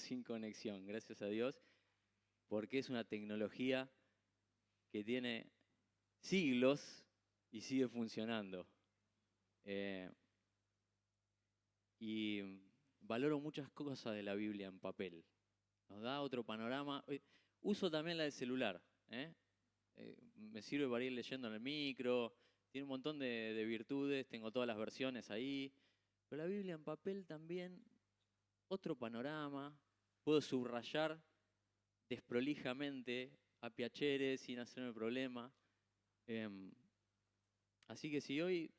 sin conexión, gracias a Dios, porque es una tecnología que tiene siglos y sigue funcionando. Y valoro muchas cosas de la Biblia en papel. Nos da otro panorama. Uso también la del celular. Me sirve para ir leyendo en el micro. Tiene un montón de virtudes. Tengo todas las versiones ahí. Pero la Biblia en papel también, otro panorama. Puedo subrayar desprolijamente a piacere sin hacerme problema. Así que si hoy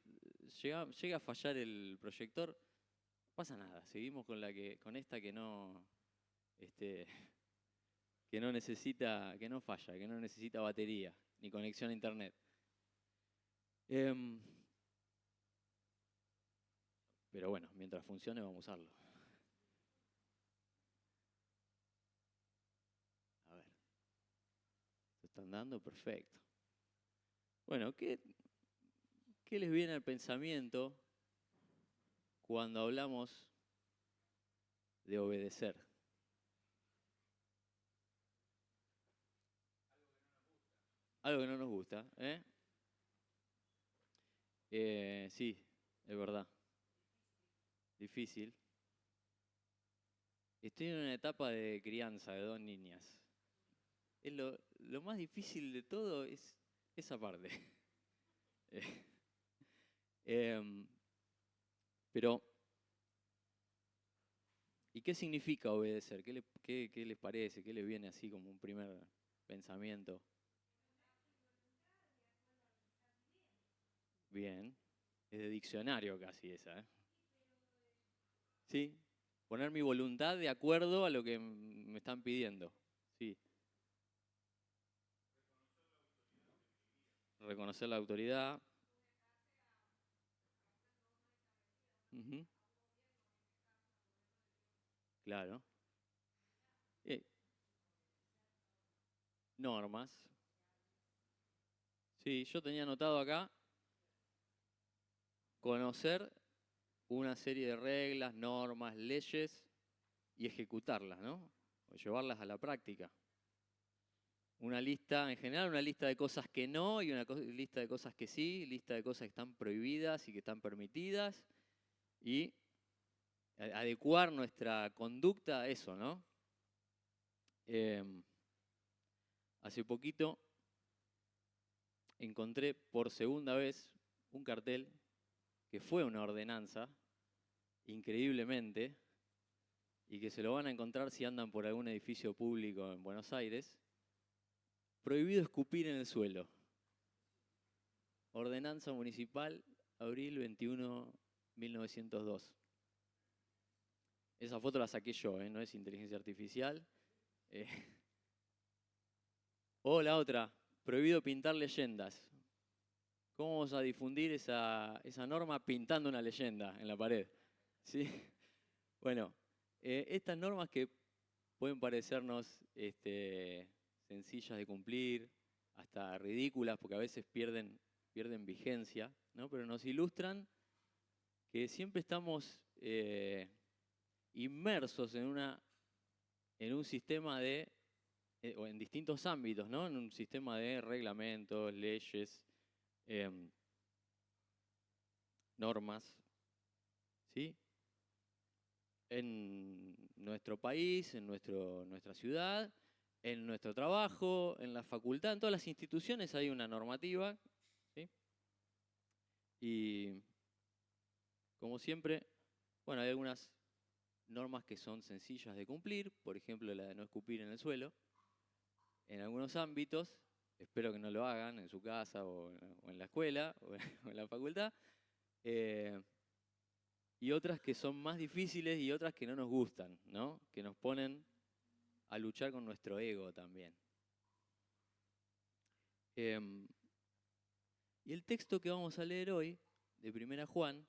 llega a fallar el proyector, no pasa nada. Seguimos con esta que no, que no necesita, que no falla, que no necesita batería ni conexión a internet. Pero bueno, mientras funcione vamos a usarlo. A ver. ¿Se están dando? Perfecto. Bueno, ¿qué les viene al pensamiento cuando hablamos de obedecer? Algo que no nos gusta, ¿eh? Sí, es verdad. Difícil. Estoy en una etapa de crianza de 2 niñas. Es lo más difícil de todo es esa parte. Pero, ¿y qué significa obedecer? ¿Qué les parece? ¿Qué les viene así como un primer pensamiento? Bien. Es de diccionario casi esa, ¿eh? Sí. Poner mi voluntad de acuerdo a lo que me están pidiendo. Sí. Reconocer la autoridad. Ujú. Claro. Eh, Normas. Sí, yo tenía anotado acá conocer una serie de reglas, normas, leyes y ejecutarlas, ¿no? O llevarlas a la práctica. Una lista, en general, una lista de cosas que no y una lista de cosas que sí, lista de cosas que están prohibidas y que están permitidas y adecuar nuestra conducta a eso, ¿no? Hace poquito encontré por segunda vez un cartel que fue una ordenanza, increíblemente, y que se lo van a encontrar si andan por algún edificio público en Buenos Aires. Prohibido escupir en el suelo. Ordenanza Municipal, abril 21, 1902. Esa foto la saqué yo, no es inteligencia artificial. O la otra, prohibido pintar leyendas. ¿Cómo vamos a difundir esa norma pintando una leyenda en la pared? ¿Sí? Bueno, estas normas que pueden parecernos sencillas de cumplir, hasta ridículas, porque a veces pierden vigencia, ¿no? Pero nos ilustran que siempre estamos inmersos en un sistema o en distintos ámbitos, ¿no? En un sistema de reglamentos, leyes, normas, ¿sí? En nuestro país, en nuestra ciudad, en nuestro trabajo, en la facultad, en todas las instituciones hay una normativa, ¿sí? Y como siempre, bueno, hay algunas normas que son sencillas de cumplir, por ejemplo la de no escupir en el suelo. En algunos ámbitos, espero que no lo hagan en su casa o en la escuela o en la facultad, y otras que son más difíciles y otras que no nos gustan, ¿no? Que nos ponen a luchar con nuestro ego también. Y el texto que vamos a leer hoy, de 1 Juan,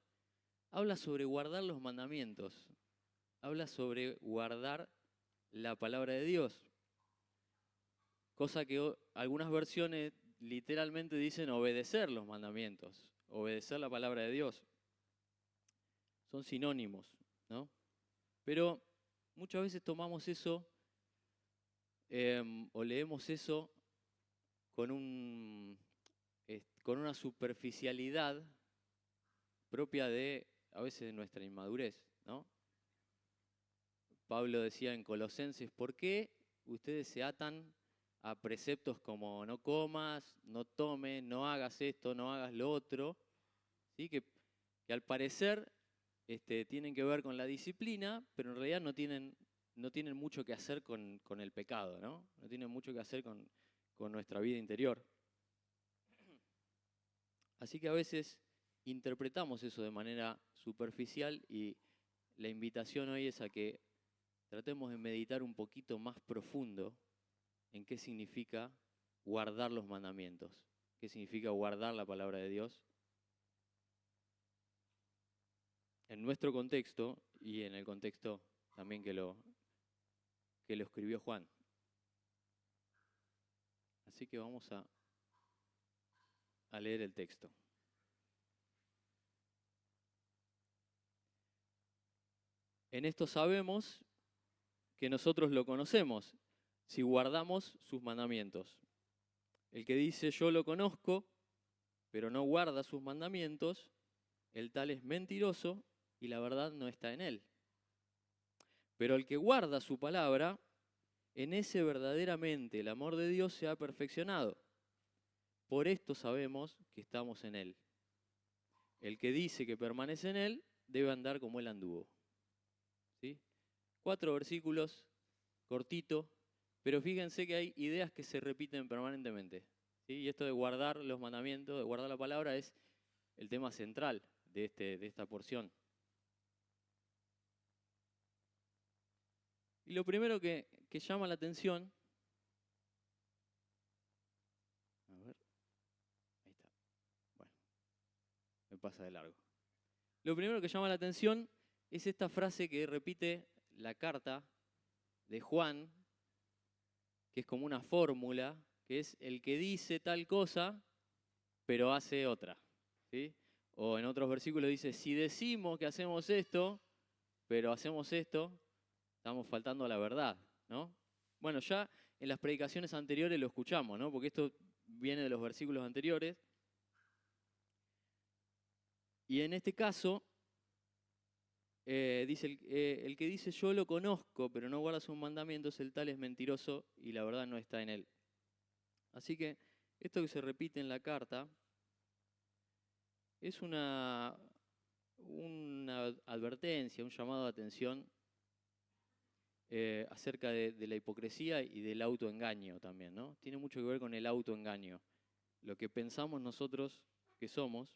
habla sobre guardar los mandamientos, habla sobre guardar la palabra de Dios, cosa que algunas versiones literalmente dicen obedecer los mandamientos, obedecer la palabra de Dios. Son sinónimos, ¿no? Pero muchas veces tomamos eso o leemos eso con, con una superficialidad propia de, a veces, de nuestra inmadurez, ¿no? Pablo decía en Colosenses, ¿por qué ustedes se atan a preceptos como no comas, no tomes, no hagas esto, no hagas lo otro? ¿Sí? Que al parecer tienen que ver con la disciplina, pero en realidad no tienen mucho que hacer con el pecado, ¿no? No tienen mucho que hacer con nuestra vida interior. Así que a veces interpretamos eso de manera superficial y la invitación hoy es a que tratemos de meditar un poquito más profundo en qué significa guardar los mandamientos, qué significa guardar la palabra de Dios en nuestro contexto y en el contexto también que lo escribió Juan. Así que vamos a leer el texto. En esto sabemos que nosotros lo conocemos, si guardamos sus mandamientos. El que dice yo lo conozco, pero no guarda sus mandamientos, el tal es mentiroso y la verdad no está en él. Pero el que guarda su palabra, en ese verdaderamente el amor de Dios se ha perfeccionado. Por esto sabemos que estamos en él. El que dice que permanece en él, debe andar como él anduvo. ¿Sí? 4 versículos, cortito, pero fíjense que hay ideas que se repiten permanentemente. ¿Sí? Y esto de guardar los mandamientos, de guardar la palabra, es el tema central de esta porción. Y lo primero que llama la atención, a ver, ahí está, bueno, me pasa de largo. Lo primero que llama la atención es esta frase que repite la carta de Juan, que es como una fórmula, que es el que dice tal cosa, pero hace otra. ¿Sí? O en otros versículos dice, si decimos que hacemos esto, pero hacemos esto, estamos faltando a la verdad, ¿no? Bueno, ya en las predicaciones anteriores lo escuchamos, ¿no? Porque esto viene de los versículos anteriores. Y en este caso, dice, el que dice yo lo conozco, pero no guarda sus mandamientos, el tal es mentiroso y la verdad no está en él. Así que esto que se repite en la carta es una advertencia, un llamado de atención acerca de la hipocresía y del autoengaño también, ¿no? Tiene mucho que ver con el autoengaño. Lo que pensamos nosotros que somos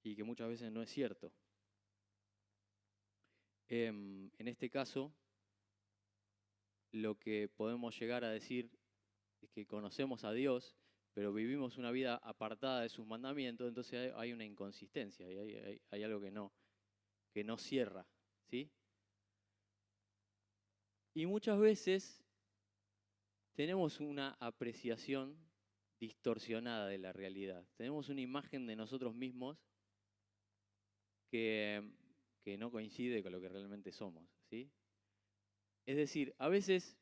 y que muchas veces no es cierto. En este caso, lo que podemos llegar a decir es que conocemos a Dios, pero vivimos una vida apartada de sus mandamientos, entonces hay una inconsistencia, hay algo que no cierra, ¿sí? Y muchas veces tenemos una apreciación distorsionada de la realidad. Tenemos una imagen de nosotros mismos que no coincide con lo que realmente somos, ¿sí? Es decir, a veces,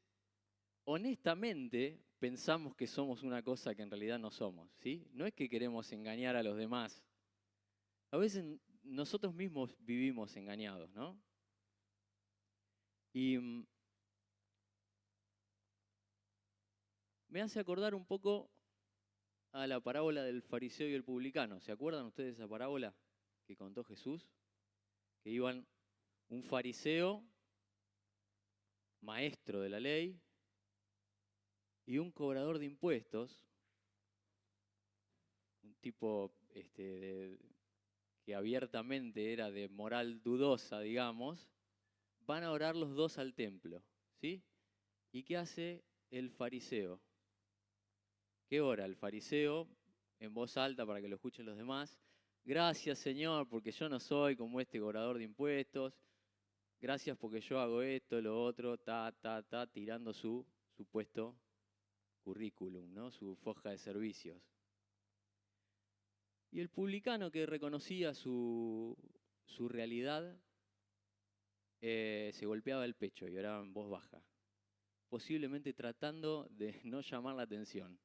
honestamente, pensamos que somos una cosa que en realidad no somos, ¿sí? No es que queremos engañar a los demás. A veces nosotros mismos vivimos engañados, ¿no? Y me hace acordar un poco a la parábola del fariseo y el publicano. ¿Se acuerdan ustedes de esa parábola que contó Jesús? Que iban un fariseo, maestro de la ley, y un cobrador de impuestos, un tipo que abiertamente era de moral dudosa, digamos, van a orar los dos al templo, ¿sí? ¿Y qué hace el fariseo? ¿Qué ora el fariseo en voz alta para que lo escuchen los demás? Gracias, Señor, porque yo no soy como este cobrador de impuestos. Gracias porque yo hago esto, lo otro, tirando su supuesto currículum, ¿no? Su foja de servicios. Y el publicano que reconocía su realidad, se golpeaba el pecho y oraba en voz baja, posiblemente tratando de no llamar la atención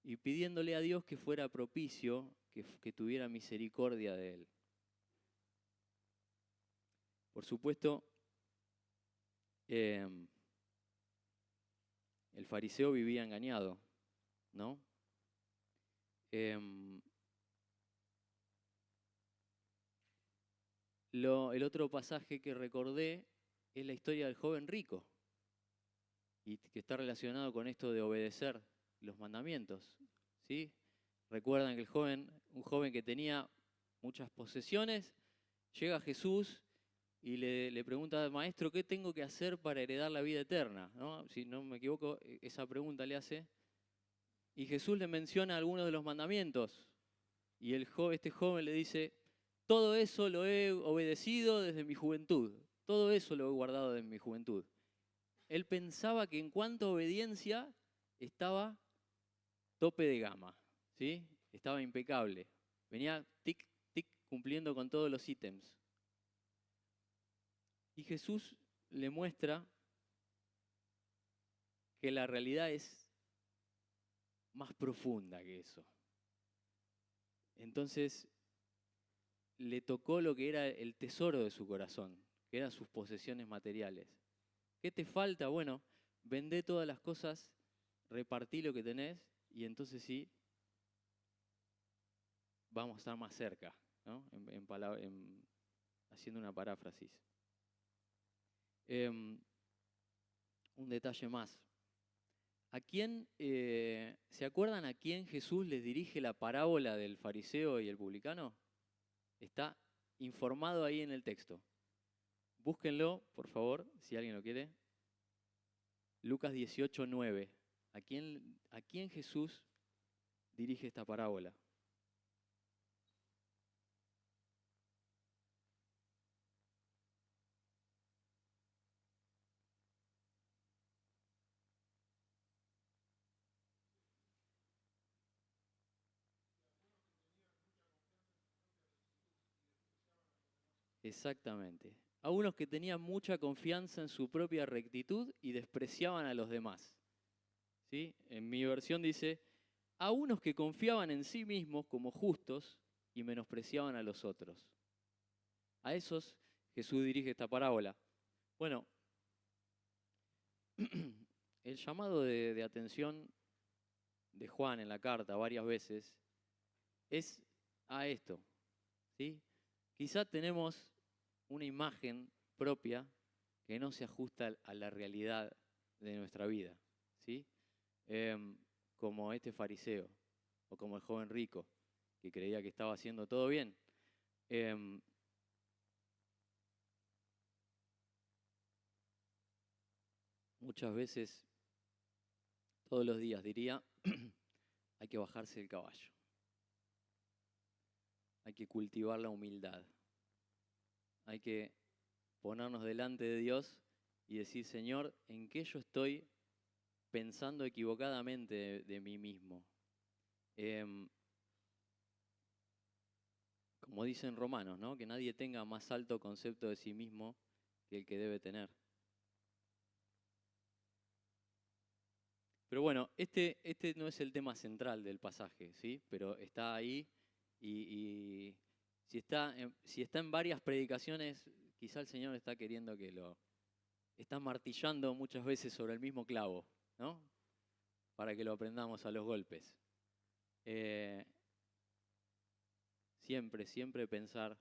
y pidiéndole a Dios que fuera propicio, que tuviera misericordia de él. Por supuesto, el fariseo vivía engañado, ¿no? El otro pasaje que recordé es la historia del joven rico y que está relacionado con esto de obedecer los mandamientos, ¿sí? Recuerdan que un joven que tenía muchas posesiones, llega a Jesús y le pregunta, maestro, ¿qué tengo que hacer para heredar la vida eterna? ¿No? Si no me equivoco, esa pregunta le hace. Y Jesús le menciona algunos de los mandamientos. Y este joven le dice, todo eso lo he obedecido desde mi juventud. Todo eso lo he guardado desde mi juventud. Él pensaba que en cuanto a obediencia estaba tope de gama, ¿sí? Estaba impecable. Venía tic, tic, cumpliendo con todos los ítems. Y Jesús le muestra que la realidad es más profunda que eso. Entonces le tocó lo que era el tesoro de su corazón, que eran sus posesiones materiales. ¿Qué te falta? Bueno, vendé todas las cosas, repartí lo que tenés y entonces sí, vamos a estar más cerca, ¿no? Haciendo una paráfrasis. Un detalle más. ¿Se acuerdan a quién Jesús les dirige la parábola del fariseo y el publicano? Está informado ahí en el texto. Búsquenlo, por favor, si alguien lo quiere. Lucas 18:9. ¿A quién Jesús dirige esta parábola? Exactamente. A unos que tenían mucha confianza en su propia rectitud y despreciaban a los demás. ¿Sí? En mi versión dice, a unos que confiaban en sí mismos como justos y menospreciaban a los otros. A esos Jesús dirige esta parábola. Bueno, el llamado de atención de Juan en la carta varias veces es a esto, ¿sí? Quizá tenemos una imagen propia que no se ajusta a la realidad de nuestra vida, ¿sí? Como este fariseo o como el joven rico que creía que estaba haciendo todo bien. Muchas veces, todos los días diría, hay que bajarse del caballo. Hay que cultivar la humildad. Hay que ponernos delante de Dios y decir, Señor, ¿en qué yo estoy pensando equivocadamente de mí mismo? Como dicen Romanos, ¿no? Que nadie tenga más alto concepto de sí mismo que el que debe tener. Pero bueno, este no es el tema central del pasaje, ¿sí? Pero está ahí y si está en varias predicaciones, quizá el Señor está queriendo está martillando muchas veces sobre el mismo clavo, ¿no? Para que lo aprendamos a los golpes. Siempre pensar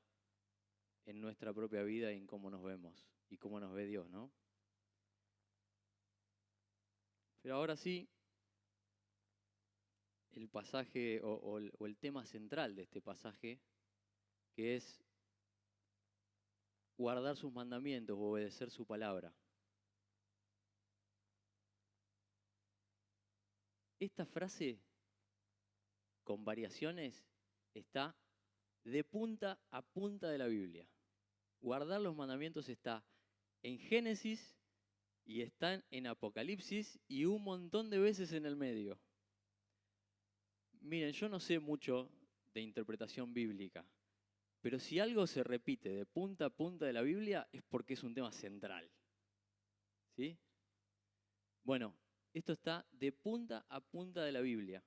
en nuestra propia vida y en cómo nos vemos y cómo nos ve Dios, ¿no? Pero ahora sí, el pasaje o el tema central de este pasaje, que es guardar sus mandamientos o obedecer su palabra. Esta frase, con variaciones, está de punta a punta de la Biblia. Guardar los mandamientos está en Génesis y está en Apocalipsis y un montón de veces en el medio. Miren, yo no sé mucho de interpretación bíblica, Pero si algo se repite de punta a punta de la Biblia es porque es un tema central. ¿Sí? Bueno, esto está de punta a punta de la Biblia.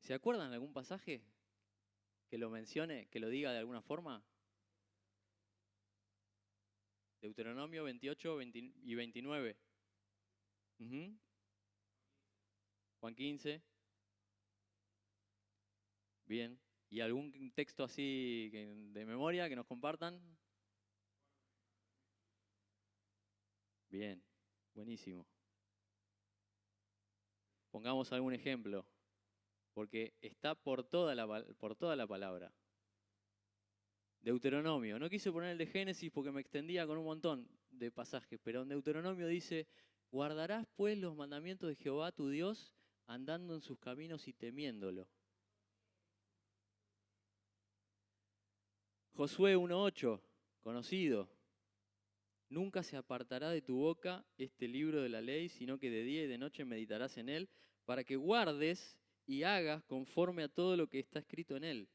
¿Se acuerdan de algún pasaje que lo mencione, que lo diga de alguna forma? Deuteronomio 28 y 29. Juan 15. Bien. ¿Y algún texto así de memoria que nos compartan? Bien, buenísimo. Pongamos algún ejemplo, porque está por toda la palabra. Deuteronomio, no quise poner el de Génesis porque me extendía con un montón de pasajes, pero en Deuteronomio dice, guardarás pues los mandamientos de Jehová tu Dios, andando en sus caminos y temiéndolo. Josué 1:8, conocido. Nunca se apartará de tu boca este libro de la ley, sino que de día y de noche meditarás en él, para que guardes y hagas conforme a todo lo que está escrito en él,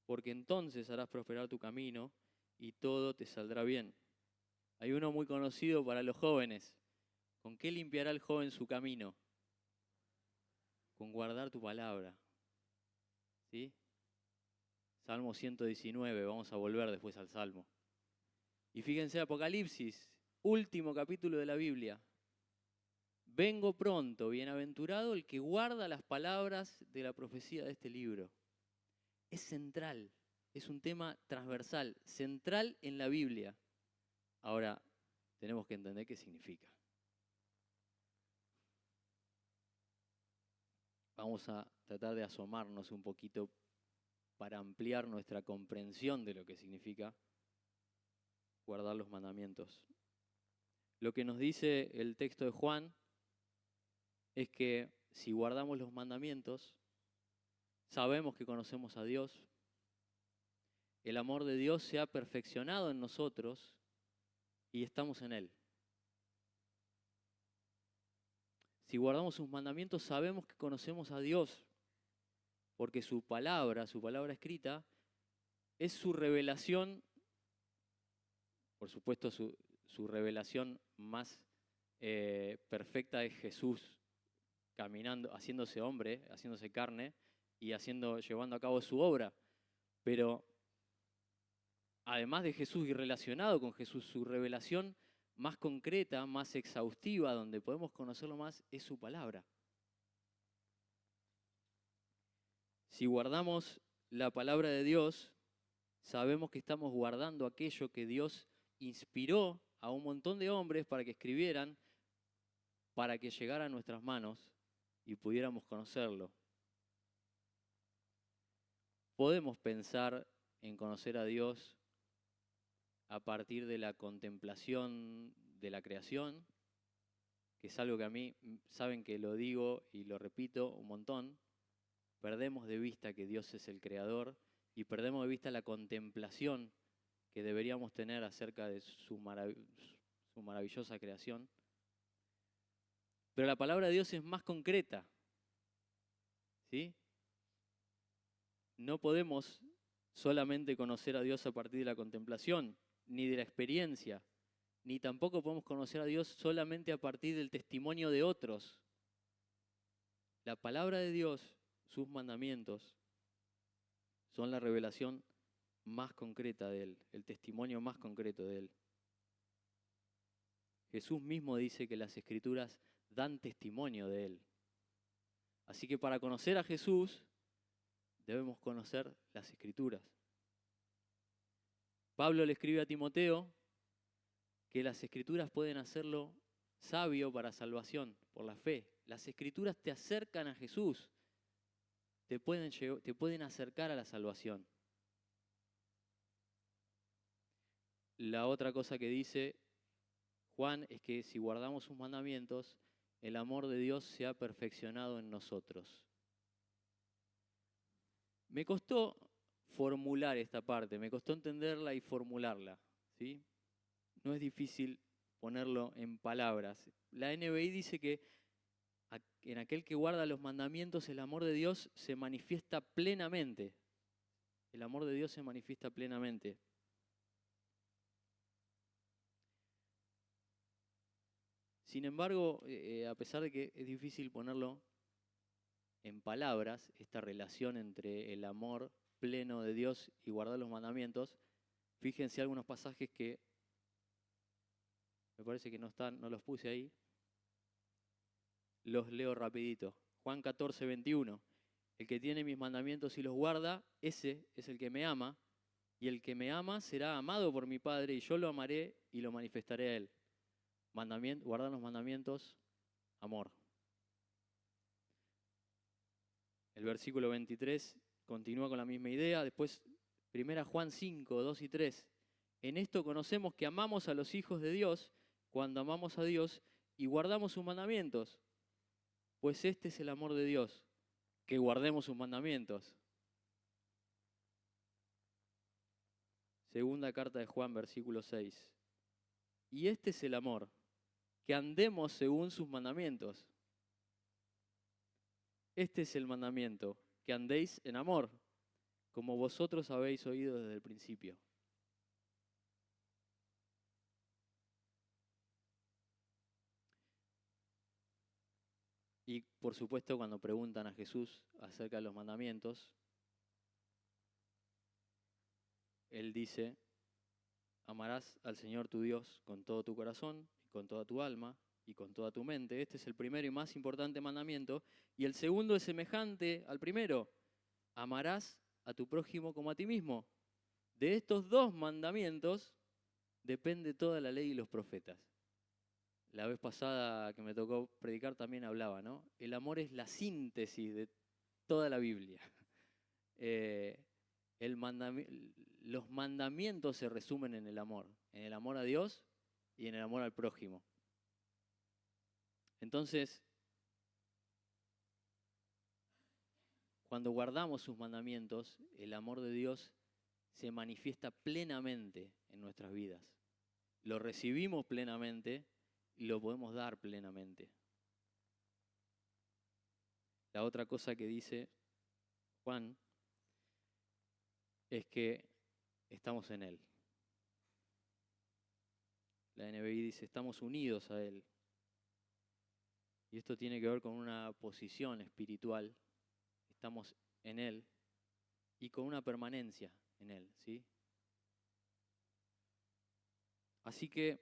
porque entonces harás prosperar tu camino y todo te saldrá bien. Hay uno muy conocido para los jóvenes. ¿Con qué limpiará el joven su camino? Con guardar tu palabra. ¿Sí? Salmo 119, vamos a volver después al Salmo. Y fíjense, Apocalipsis, último capítulo de la Biblia. Vengo pronto, bienaventurado el que guarda las palabras de la profecía de este libro. Es central, es un tema transversal, central en la Biblia. Ahora, tenemos que entender qué significa. Vamos a tratar de asomarnos un poquito para ampliar nuestra comprensión de lo que significa guardar los mandamientos. Lo que nos dice el texto de Juan es que si guardamos los mandamientos, sabemos que conocemos a Dios, el amor de Dios se ha perfeccionado en nosotros y estamos en Él. Si guardamos sus mandamientos, sabemos que conocemos a Dios, porque su palabra escrita, es su revelación, por supuesto su revelación más perfecta es Jesús caminando, haciéndose hombre, haciéndose carne y llevando a cabo su obra. Pero además de Jesús y relacionado con Jesús, su revelación más concreta, más exhaustiva, donde podemos conocerlo más, es su palabra. Si guardamos la palabra de Dios, sabemos que estamos guardando aquello que Dios inspiró a un montón de hombres para que escribieran, para que llegara a nuestras manos y pudiéramos conocerlo. Podemos pensar en conocer a Dios a partir de la contemplación de la creación, que es algo que a mí, saben que lo digo y lo repito un montón, perdemos de vista que Dios es el creador y perdemos de vista la contemplación que deberíamos tener acerca de su maravillosa creación. Pero la palabra de Dios es más concreta, ¿sí? No podemos solamente conocer a Dios a partir de la contemplación, ni de la experiencia, ni tampoco podemos conocer a Dios solamente a partir del testimonio de otros. La palabra de Dios, sus mandamientos, son la revelación más concreta de Él, el testimonio más concreto de Él. Jesús mismo dice que las Escrituras dan testimonio de Él. Así que para conocer a Jesús, debemos conocer las Escrituras. Pablo le escribe a Timoteo que las Escrituras pueden hacerlo sabio para salvación, por la fe. Las Escrituras te acercan a Jesús, te pueden acercar a la salvación. La otra cosa que dice Juan es que si guardamos sus mandamientos, el amor de Dios se ha perfeccionado en nosotros. Me costó formular esta parte, me costó entenderla y formularla, ¿sí? No es difícil ponerlo en palabras. La NBI dice que en aquel que guarda los mandamientos el amor de Dios se manifiesta plenamente. El amor de Dios se manifiesta plenamente. Sin embargo, a pesar de que es difícil ponerlo en palabras, esta relación entre el amor pleno de Dios y guardar los mandamientos, fíjense algunos pasajes que me parece que no están, no los puse ahí. Los leo rapidito. Juan 14, 21. El que tiene mis mandamientos y los guarda, ese es el que me ama, y el que me ama será amado por mi Padre, y yo lo amaré y lo manifestaré a él. Guardar los mandamientos, amor. El versículo 23 continúa con la misma idea. Después, 1 Juan 5, 2 y 3. En esto conocemos que amamos a los hijos de Dios cuando amamos a Dios y guardamos sus mandamientos. Pues este es el amor de Dios, que guardemos sus mandamientos. Segunda carta de Juan, versículo 6. Y este es el amor, que andemos según sus mandamientos. Este es el mandamiento, que andéis en amor, como vosotros habéis oído desde el principio. Y por supuesto, cuando preguntan a Jesús acerca de los mandamientos, Él dice: amarás al Señor tu Dios con todo tu corazón, y con toda tu alma, y con toda tu mente. Este es el primero y más importante mandamiento. Y el segundo es semejante al primero: amarás a tu prójimo como a ti mismo. De estos dos mandamientos depende toda la ley y los profetas. La vez pasada que me tocó predicar también hablaba, ¿no? El amor es la síntesis de toda la Biblia. Eh, los mandamientos se resumen en el amor a Dios y en el amor al prójimo. Entonces, cuando guardamos sus mandamientos, el amor de Dios se manifiesta plenamente en nuestras vidas. Lo recibimos plenamente y lo podemos dar plenamente. La otra cosa que dice Juan es que estamos en Él. La NBI dice: estamos unidos a Él. Y esto tiene que ver con una posición espiritual. Estamos en Él y con una permanencia en Él, ¿sí? Así que,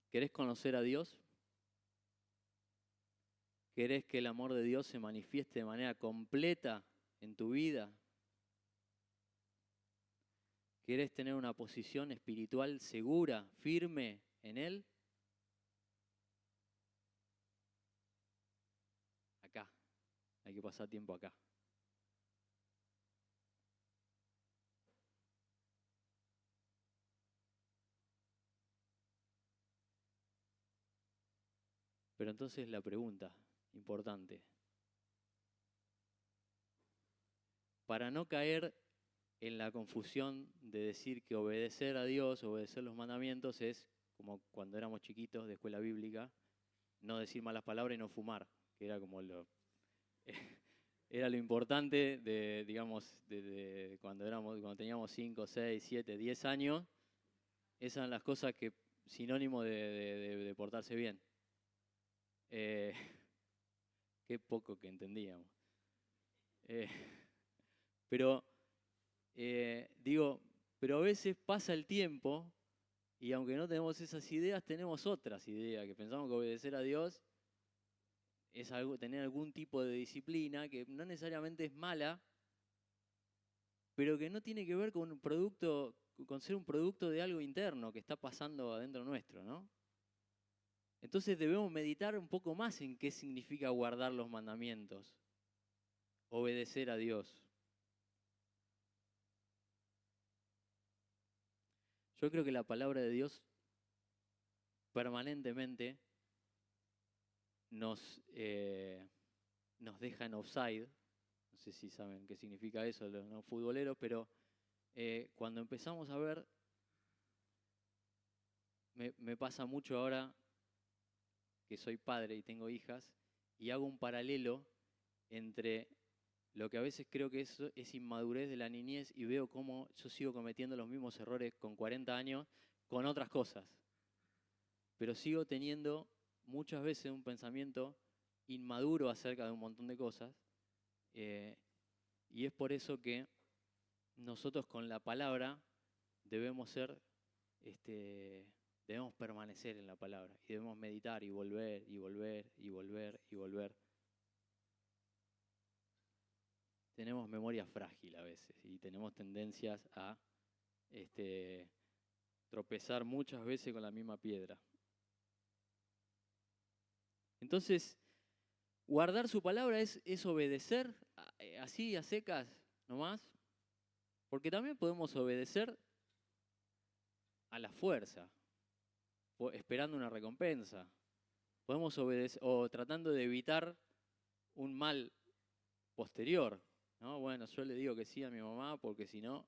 ¿querés conocer a Dios? ¿Querés que el amor de Dios se manifieste de manera completa en tu vida? ¿Querés tener una posición espiritual segura, firme en Él? Acá. Hay que pasar tiempo acá. Pero entonces la pregunta importante: para no caer en la confusión de decir que obedecer a Dios, obedecer los mandamientos es como cuando éramos chiquitos de escuela bíblica, no decir malas palabras y no fumar, que era como era lo importante de, digamos, de cuando teníamos 5, 6, 7, 10 años. Esas eran las cosas que sinónimo de portarse bien. Qué poco que entendíamos. Pero pero a veces pasa el tiempo y aunque no tenemos esas ideas, tenemos otras ideas, que pensamos que obedecer a Dios es tener algún tipo de disciplina que no necesariamente es mala, pero que no tiene que ver con con ser un producto de algo interno que está pasando adentro nuestro, ¿no? Entonces debemos meditar un poco más en qué significa guardar los mandamientos, obedecer a Dios. Yo creo que la palabra de Dios permanentemente nos deja en offside. No sé si saben qué significa eso los no futboleros, pero cuando empezamos a ver, me pasa mucho ahora que soy padre y tengo hijas, y hago un paralelo entre Lo que a veces creo que es inmadurez de la niñez y veo cómo yo sigo cometiendo los mismos errores con 40 años con otras cosas. Pero sigo teniendo muchas veces un pensamiento inmaduro acerca de un montón de cosas. Y es por eso que nosotros con la palabra debemos ser, debemos permanecer en la palabra y debemos meditar y volver y volver y volver y volver. Tenemos memoria frágil a veces y tenemos tendencias a tropezar muchas veces con la misma piedra. Entonces, guardar su palabra es obedecer así a secas nomás, porque también podemos obedecer a la fuerza, esperando una recompensa. Podemos obedecer o tratando de evitar un mal posterior, ¿no? Bueno, yo le digo que sí a mi mamá porque si no,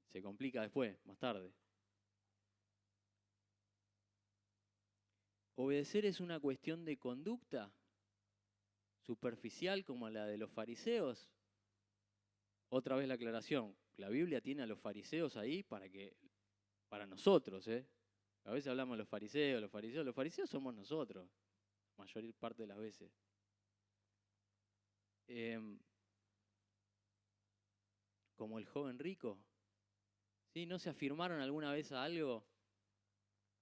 se complica después, más tarde. Obedecer es una cuestión de conducta superficial como la de los fariseos. Otra vez la aclaración, la Biblia tiene a los fariseos ahí para nosotros, ¿eh? A veces hablamos de los fariseos somos nosotros, la mayor parte de las veces. Como el joven rico, ¿sí? ¿No se afirmaron alguna vez a algo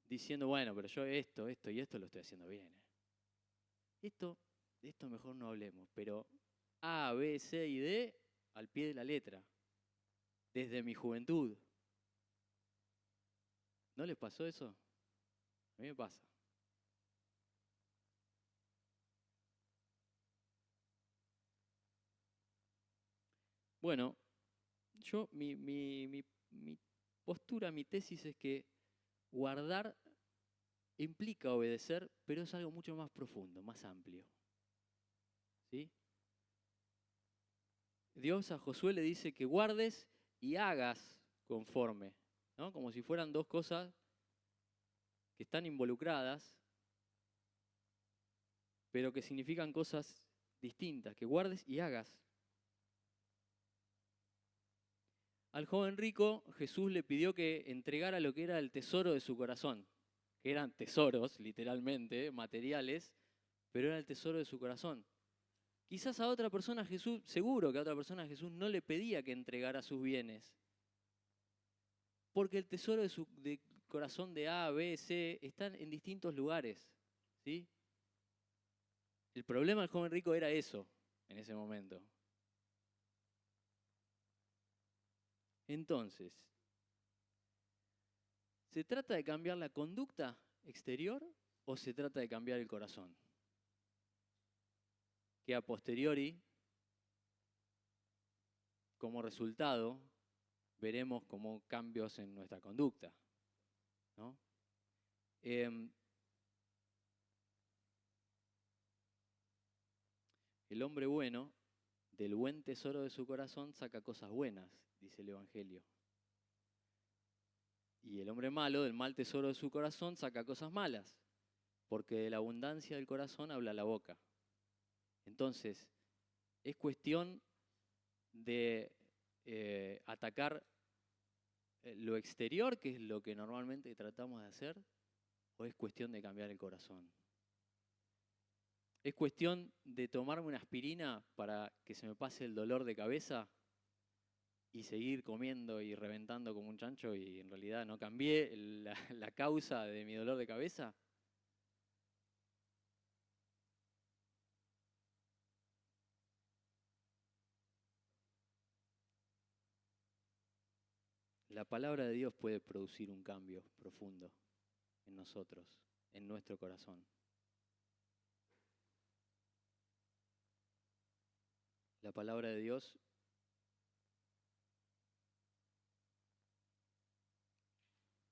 diciendo, bueno, pero yo esto y esto lo estoy haciendo bien? De esto mejor no hablemos, pero A, B, C y D al pie de la letra, desde mi juventud. ¿No les pasó eso? A mí me pasa. Bueno, mi postura, mi tesis es que guardar implica obedecer, pero es algo mucho más profundo, más amplio. ¿Sí? Dios a Josué le dice que guardes y hagas conforme, ¿no? Como si fueran dos cosas que están involucradas, pero que significan cosas distintas, que guardes y hagas. Al joven rico Jesús le pidió que entregara lo que era el tesoro de su corazón, que eran tesoros, literalmente, materiales, pero era el tesoro de su corazón. Quizás a otra persona Jesús, seguro que a otra persona Jesús no le pedía que entregara sus bienes, porque el tesoro de su corazón de A, B, C están en distintos lugares, ¿sí? El problema del joven rico era eso, en ese momento. Entonces, ¿se trata de cambiar la conducta exterior o se trata de cambiar el corazón? Que a posteriori, como resultado, veremos como cambios en nuestra conducta, ¿no? El hombre bueno, del buen tesoro de su corazón, saca cosas buenas, dice el Evangelio. Y el hombre malo, del mal tesoro de su corazón, saca cosas malas, porque de la abundancia del corazón habla la boca. Entonces, es cuestión de atacar lo exterior, que es lo que normalmente tratamos de hacer, o es cuestión de cambiar el corazón. ¿Es cuestión de tomarme una aspirina para que se me pase el dolor de cabeza y seguir comiendo y reventando como un chancho y en realidad no cambié la causa de mi dolor de cabeza? La palabra de Dios puede producir un cambio profundo en nosotros, en nuestro corazón. La palabra de Dios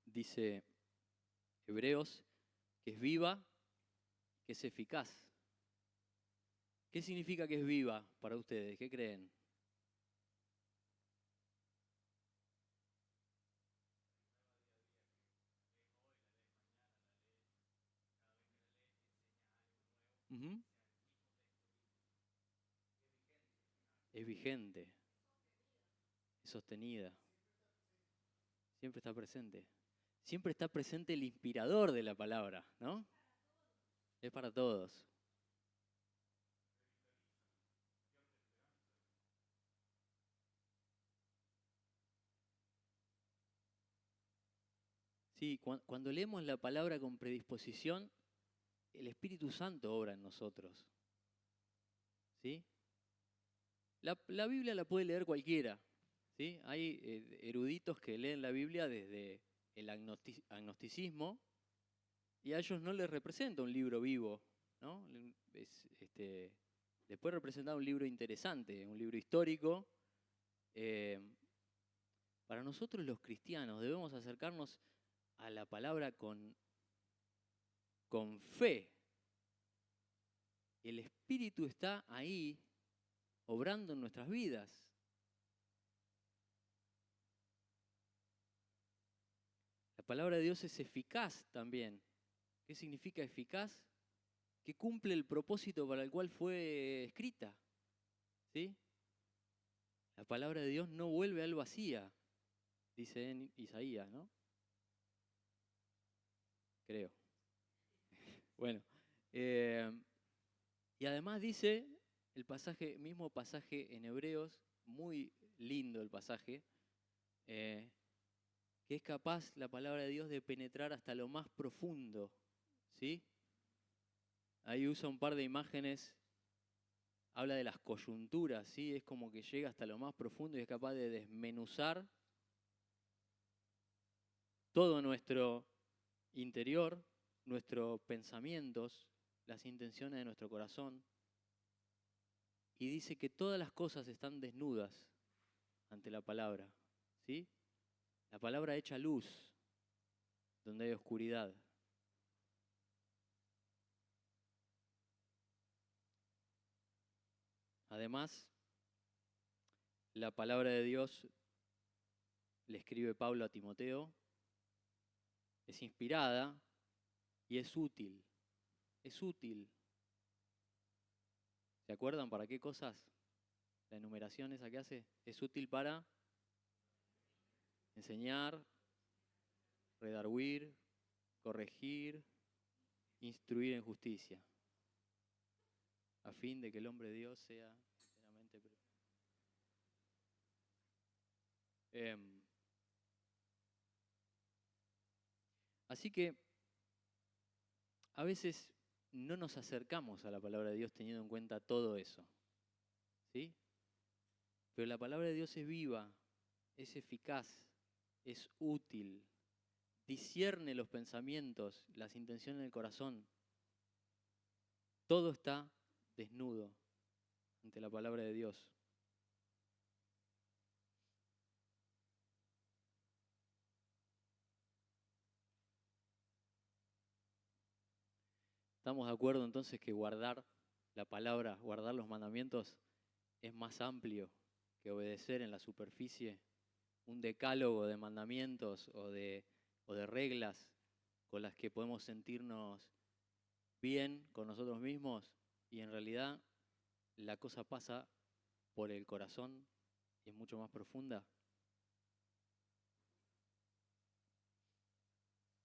dice Hebreos que es viva, que es eficaz. ¿Qué significa que es viva para ustedes? ¿Qué creen? Ujú. es vigente, es sostenida, siempre está presente. Siempre está presente el inspirador de la palabra, ¿no? Es para todos. Sí, cuando leemos la palabra con predisposición, el Espíritu Santo obra en nosotros. ¿Sí? La Biblia la puede leer cualquiera. ¿Sí? Hay eruditos que leen la Biblia desde el agnosticismo y a ellos no les representa un libro vivo, ¿no? Les puede representar un libro interesante, un libro histórico. Eh, para nosotros los cristianos debemos acercarnos a la palabra con fe. El Espíritu está ahí obrando en nuestras vidas. La palabra de Dios es eficaz también. ¿Qué significa eficaz? Que cumple el propósito para el cual fue escrita. ¿Sí? La palabra de Dios no vuelve al vacía, dice en Isaías, ¿no? Creo. Bueno, y además dice el pasaje, mismo pasaje en Hebreos, muy lindo el pasaje, que es capaz la palabra de Dios de penetrar hasta lo más profundo, ¿sí? Ahí usa un par de imágenes, habla de las coyunturas, ¿sí? Es como que llega hasta lo más profundo y es capaz de desmenuzar todo nuestro interior, nuestros pensamientos, las intenciones de nuestro corazón. Y dice que todas las cosas están desnudas ante la palabra, ¿sí? La palabra echa luz donde hay oscuridad. Además, la palabra de Dios, le escribe Pablo a Timoteo, es inspirada y es útil. Es útil. ¿Se acuerdan para qué cosas? La enumeración esa que hace es útil para enseñar, redarguir, corregir, instruir en justicia, a fin de que el hombre de Dios sea enteramente así que a veces no nos acercamos a la palabra de Dios teniendo en cuenta todo eso, ¿sí? Pero la palabra de Dios es viva, es eficaz, es útil, discierne los pensamientos, las intenciones del corazón. Todo está desnudo ante la palabra de Dios. ¿Estamos de acuerdo entonces que guardar la palabra, guardar los mandamientos es más amplio que obedecer en la superficie un decálogo de mandamientos o de reglas con las que podemos sentirnos bien con nosotros mismos y en realidad la cosa pasa por el corazón y es mucho más profunda?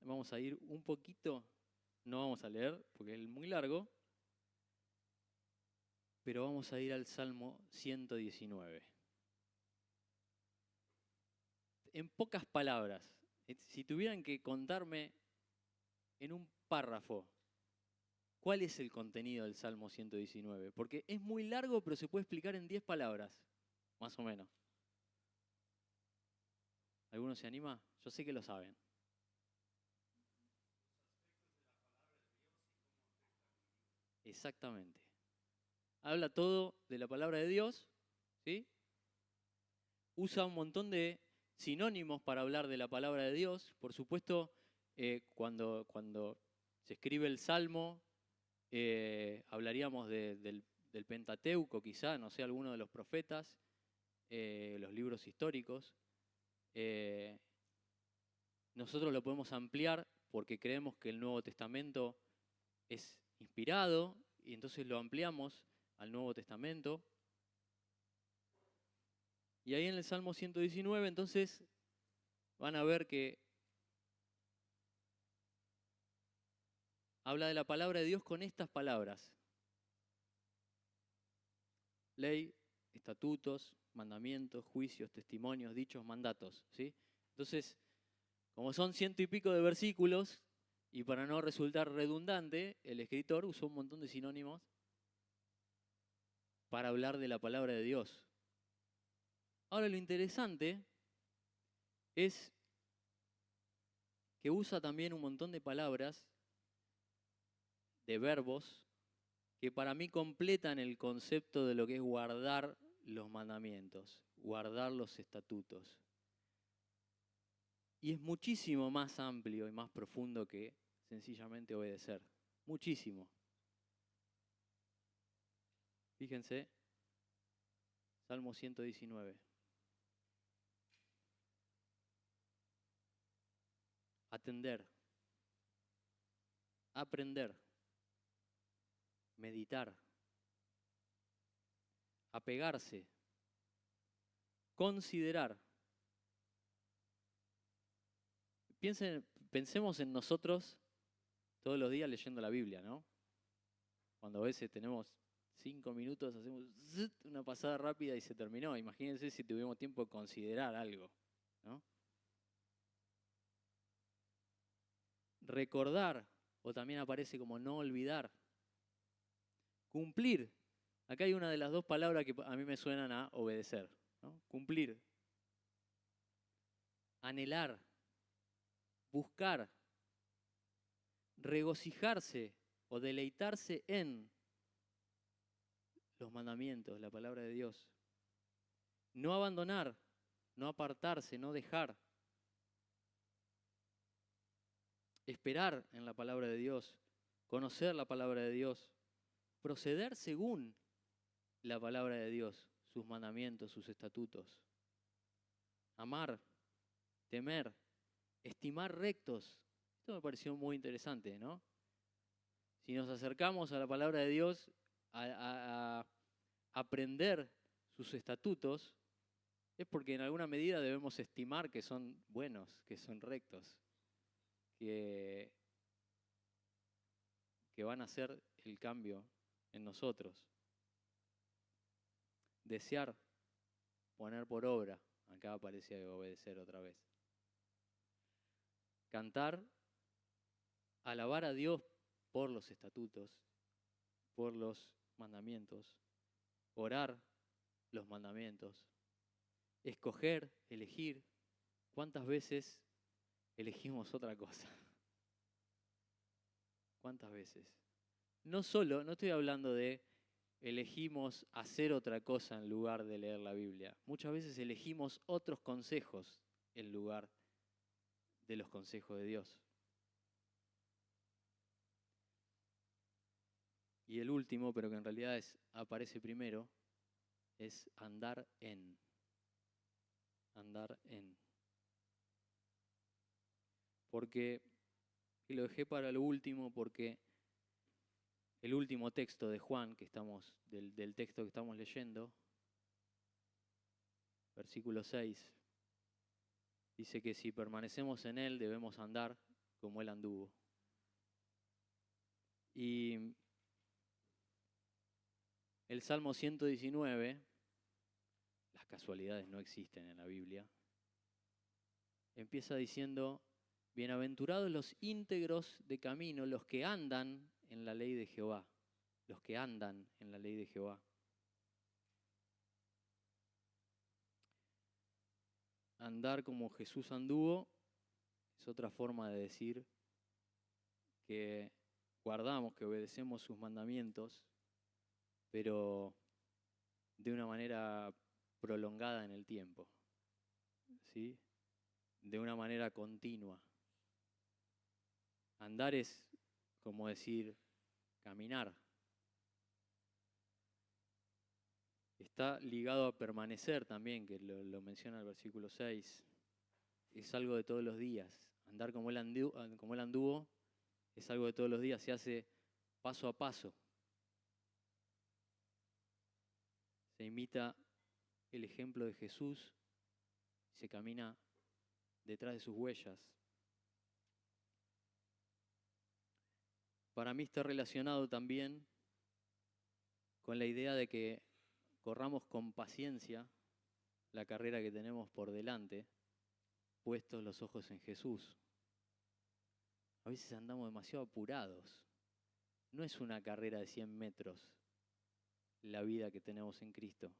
Vamos a ir un poquito, no vamos a leer porque es muy largo, pero vamos a ir al Salmo 119. En pocas palabras, si tuvieran que contarme en un párrafo cuál es el contenido del Salmo 119, porque es muy largo, pero se puede explicar en 10 palabras, más o menos. ¿Alguno se anima? Yo sé que lo saben. Exactamente. Habla todo de la palabra de Dios, ¿sí? Usa un montón de sinónimos para hablar de la palabra de Dios. Por supuesto, cuando se escribe el Salmo, hablaríamos del Pentateuco, quizá, no sé, alguno de los profetas, los libros históricos. Nosotros lo podemos ampliar porque creemos que el Nuevo Testamento es inspirado y entonces lo ampliamos al Nuevo Testamento. Y ahí en el Salmo 119, entonces, van a ver que habla de la palabra de Dios con estas palabras: ley, estatutos, mandamientos, juicios, testimonios, dichos, mandatos, ¿sí? Entonces, como son 100 y pico de versículos, y para no resultar redundante, el escritor usó un montón de sinónimos para hablar de la palabra de Dios. Ahora, lo interesante es que usa también un montón de palabras, de verbos, que para mí completan el concepto de lo que es guardar los mandamientos, guardar los estatutos. Y es muchísimo más amplio y más profundo que sencillamente obedecer. Muchísimo. Fíjense, Salmo 119. Atender, aprender, meditar, apegarse, considerar. Pensemos en nosotros todos los días leyendo la Biblia, ¿no? Cuando a veces tenemos 5 minutos, hacemos una pasada rápida y se terminó. Imagínense si tuvimos tiempo de considerar algo, ¿no? Recordar, o también aparece como no olvidar. Cumplir. Acá hay una de las dos palabras que a mí me suenan a obedecer, ¿no? Cumplir. Anhelar. Buscar. Regocijarse o deleitarse en los mandamientos, la palabra de Dios. No abandonar, no apartarse, no dejar. Esperar en la palabra de Dios, conocer la palabra de Dios, proceder según la palabra de Dios, sus mandamientos, sus estatutos. Amar, temer, estimar rectos. Esto me pareció muy interesante, ¿no? Si nos acercamos a la palabra de Dios, a aprender sus estatutos, es porque en alguna medida debemos estimar que son buenos, que son rectos, que van a hacer el cambio en nosotros. Desear, poner por obra. Acá aparece obedecer otra vez. Cantar, alabar a Dios por los estatutos, por los mandamientos. Orar, los mandamientos. Escoger, elegir. ¿Cuántas veces elegimos otra cosa? ¿Cuántas veces? No estoy hablando de elegimos hacer otra cosa en lugar de leer la Biblia. Muchas veces elegimos otros consejos en lugar de los consejos de Dios. Y el último, pero que en realidad aparece primero, es andar en. Andar en. Porque, y lo dejé para lo último, porque el último texto de Juan, del texto que estamos leyendo, versículo 6, dice que si permanecemos en Él debemos andar como Él anduvo. Y el Salmo 119, las casualidades no existen en la Biblia, empieza diciendo: bienaventurados los íntegros de camino, los que andan en la ley de Jehová, los que andan en la ley de Jehová. Andar como Jesús anduvo es otra forma de decir que guardamos, que obedecemos sus mandamientos, pero de una manera prolongada en el tiempo, ¿sí? De una manera continua. Andar es como decir caminar. Está ligado a permanecer también, que lo menciona el versículo 6. Es algo de todos los días. Andar como él anduvo es algo de todos los días, se hace paso a paso. Se imita el ejemplo de Jesús, se camina detrás de sus huellas. Para mí está relacionado también con la idea de que corramos con paciencia la carrera que tenemos por delante, puestos los ojos en Jesús. A veces andamos demasiado apurados. No es una carrera de 100 metros la vida que tenemos en Cristo.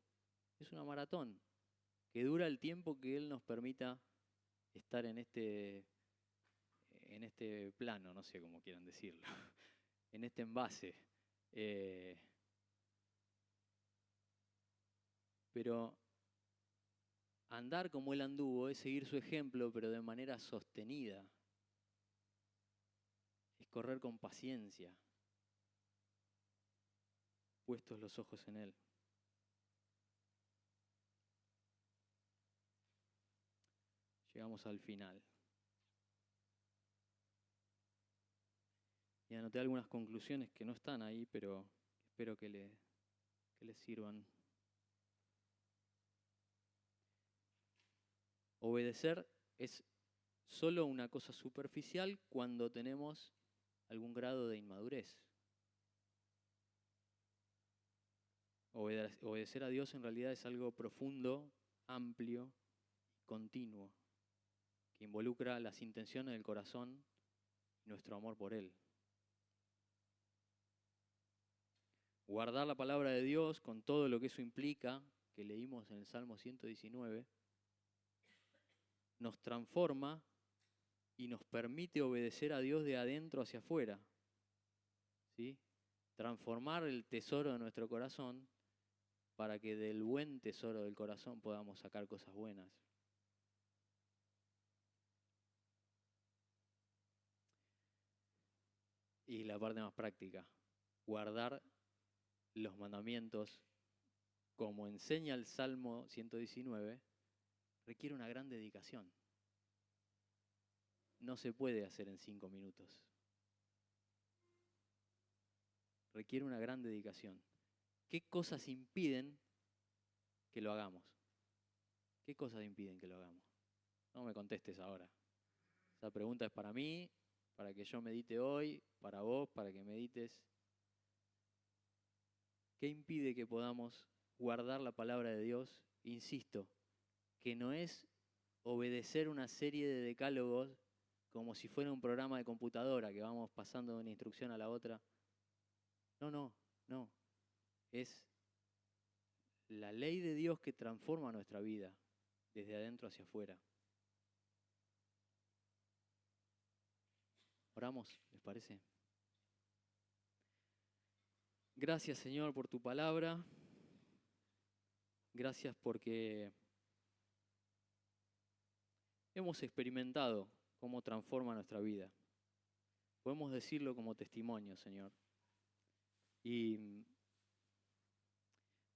Es una maratón que dura el tiempo que Él nos permita estar en este plano, no sé cómo quieran decirlo, en este envase. Pero andar como Él anduvo es seguir su ejemplo, pero de manera sostenida. Es correr con paciencia, puestos los ojos en Él. Llegamos al final. Y anoté algunas conclusiones que no están ahí, pero espero que les sirvan. Obedecer es solo una cosa superficial cuando tenemos algún grado de inmadurez. Obedecer a Dios en realidad es algo profundo, amplio y continuo, que involucra las intenciones del corazón y nuestro amor por Él. Guardar la palabra de Dios con todo lo que eso implica, que leímos en el Salmo 119, nos transforma y nos permite obedecer a Dios de adentro hacia afuera. ¿Sí? Transformar el tesoro de nuestro corazón para que del buen tesoro del corazón podamos sacar cosas buenas. Y la parte más práctica, guardar los mandamientos como enseña el Salmo 119, requiere una gran dedicación. No se puede hacer en 5 minutos. Requiere una gran dedicación. ¿Qué cosas impiden que lo hagamos? ¿Qué cosas impiden que lo hagamos? No me contestes ahora. Esa pregunta es para mí, para que yo medite hoy, para vos, para que medites. ¿Qué impide que podamos guardar la palabra de Dios? Insisto, que no es obedecer una serie de decálogos como si fuera un programa de computadora que vamos pasando de una instrucción a la otra. No. Es la ley de Dios que transforma nuestra vida desde adentro hacia afuera. Oramos, ¿les parece? Gracias, Señor, por tu palabra. Gracias porque hemos experimentado cómo transforma nuestra vida. Podemos decirlo como testimonio, Señor. Y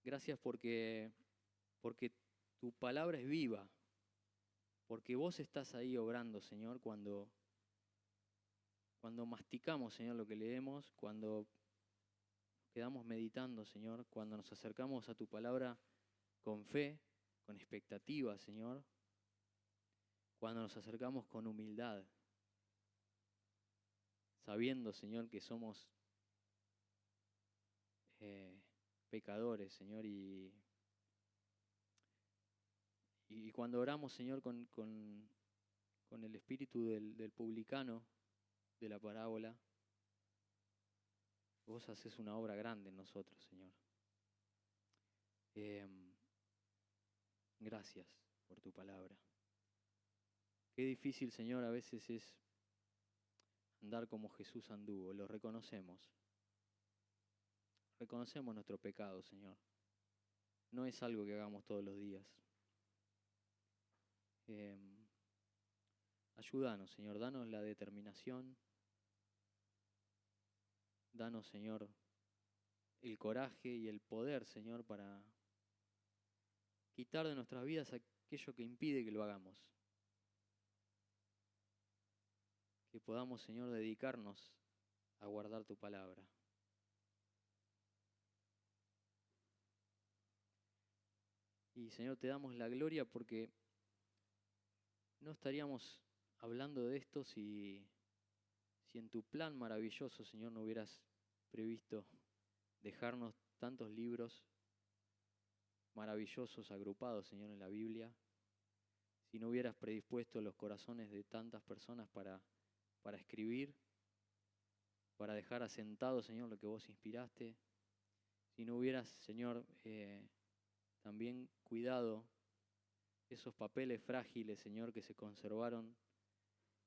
gracias porque tu palabra es viva, porque vos estás ahí obrando, Señor, cuando masticamos, Señor, lo que leemos, cuando quedamos meditando, Señor, cuando nos acercamos a tu palabra con fe, con expectativa, Señor, cuando nos acercamos con humildad, sabiendo, Señor, que somos pecadores, Señor, y cuando oramos, Señor, con el espíritu del publicano de la parábola, vos haces una obra grande en nosotros, Señor. Gracias por tu palabra. Qué difícil, Señor, a veces es andar como Jesús anduvo, lo reconocemos. Reconocemos nuestro pecado, Señor. No es algo que hagamos todos los días. Ayúdanos, Señor, danos la determinación. Danos, Señor, el coraje y el poder, Señor, para quitar de nuestras vidas aquello que impide que lo hagamos. Que podamos, Señor, dedicarnos a guardar tu palabra. Y Señor, te damos la gloria porque no estaríamos hablando de esto si en tu plan maravilloso, Señor, no hubieras previsto dejarnos tantos libros maravillosos agrupados, Señor, en la Biblia, si no hubieras predispuesto los corazones de tantas personas para escribir, para dejar asentado, Señor, lo que vos inspiraste, si no hubieras, Señor, también cuidado esos papeles frágiles, Señor, que se conservaron